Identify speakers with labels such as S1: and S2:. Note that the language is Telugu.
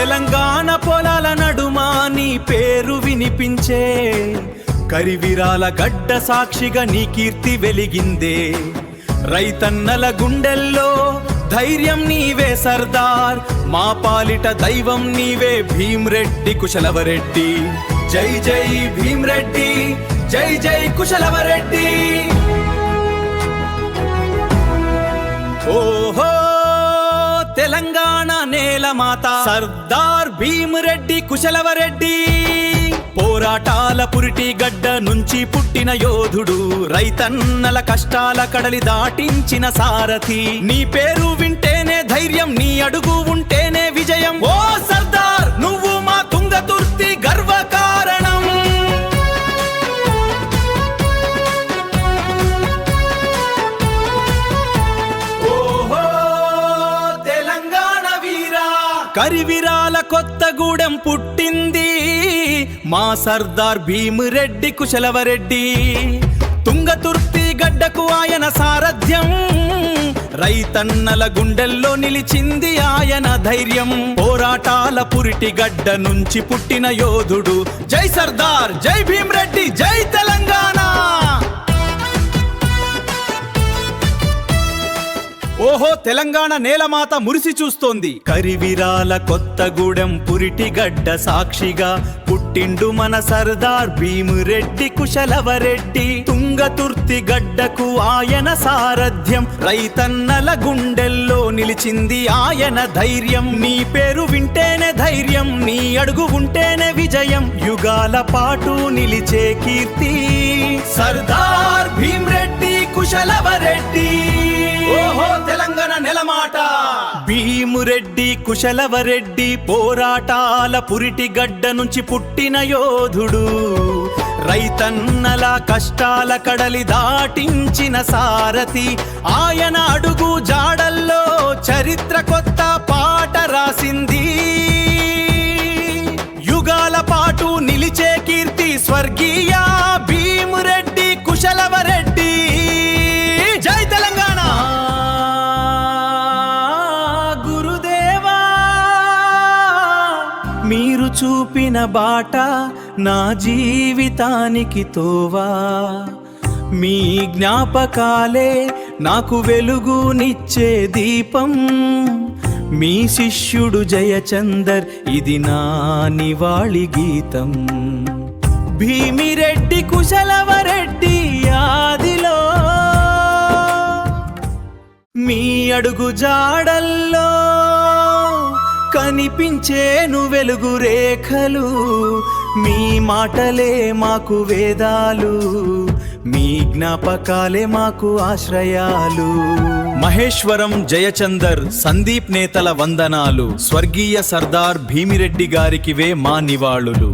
S1: తెలంగాణ పొలాల నడుమా నీ పేరు వినిపించే కరివిరాల గడ్డ సాక్షిగా నీ కీర్తి వెలిగిందే రైతన్నల గుండెల్లో ధైర్యం నీవే సర్దార్ మా పాలిట దైవం నీవే భీమ్రెడ్డి కుశలవరెడ్డి జై జై భీమ్రెడ్డి జై జై కుశలవరెడ్డి ఓహో తెలంగాణ నేలమాత సర్దార్ భీమ్రెడ్డి కుశలవరెడ్డి పోరాటాల పురిటి గడ్డ నుంచి పుట్టిన యోధుడు రైతన్నల కష్టాల కడలి దాటించిన సారథి నీ పేరు వింటేనే ధైర్యం నీ అడుగు ఉంటేనే విజయం ఓ సర్దార్ నువ్వు మా తుంగతుర్తి గర్వకారణం ఓహో తెలంగాణ వీరా కరివిరాల కొత్తగూడెం పుట్టింది మా సర్దార్ భీమ్రెడ్డి కుశలవరెడ్డి తుంగతుర్తి గడ్డకు ఆయన సారథ్యం రైతన్నల గుండెల్లో నిలిచింది ఆయన ధైర్యం పోరాటాల పురిటి గడ్డ నుంచి పుట్టిన యోధుడు జై సర్దార్ జై భీమ్రెడ్డి జై తెలంగాణ ఓహో తెలంగాణ నేలమాత మురిసి చూస్తోంది కరివిరాల కొత్తగూడెం పురిటి గడ్డ సాక్షిగా పుట్టిండు మన సర్దార్ భీమ్రెడ్డి కుశలవరెడ్డి తుంగతుర్తి గడ్డకు ఆయన సారథ్యం రైతన్నల గుండెల్లో నిలిచింది ఆయన ధైర్యం నీ పేరు వింటేనే ధైర్యం నీ అడుగు ఉంటేనే విజయం యుగాల పాటు నిలిచే కీర్తి సర్దార్ భీమ్రెడ్డి కుశలవరెడ్డి ఓహో తెలంగాణ నెలమాట భీమ్రెడ్డి కుశలవరెడ్డి పోరాటాల పురిటి గడ్డ నుంచి పుట్టిన యోధుడు రైతన్నల కష్టాల కడలి దాటించిన సారథి ఆయన అడుగు జాడల్లో చరిత్ర కొత్త పాట రాసింది యుగాల పాటు నిలిచే కీర్తి స్వర్గీయ భీమ్రెడ్డి కుశలవరెడ్డి జై తెలంగాణ గురుదేవా మీరు చూపిన బాట నా జీవితానికి తోవా మీ జ్ఞాపకాలే నాకు వెలుగునిచ్చే దీపం మీ శిష్యుడు జయచందర్ ఇది నా నివాళి గీతం భీమిరెడ్డి కుశలవరెడ్డి ఆదిలో మీ అడుగు జాడల్లో కనిపించేను వెలుగు రేఖలు మీ మాటలే మాకు వేదాలు మీ జ్ఞాపకాలే మాకు ఆశ్రయాలు మహేశ్వరం జయచందర్ సందీప్ నేతల వందనాలు స్వర్గీయ సర్దార్ భీమిరెడ్డి గారికివే మా నివాళులు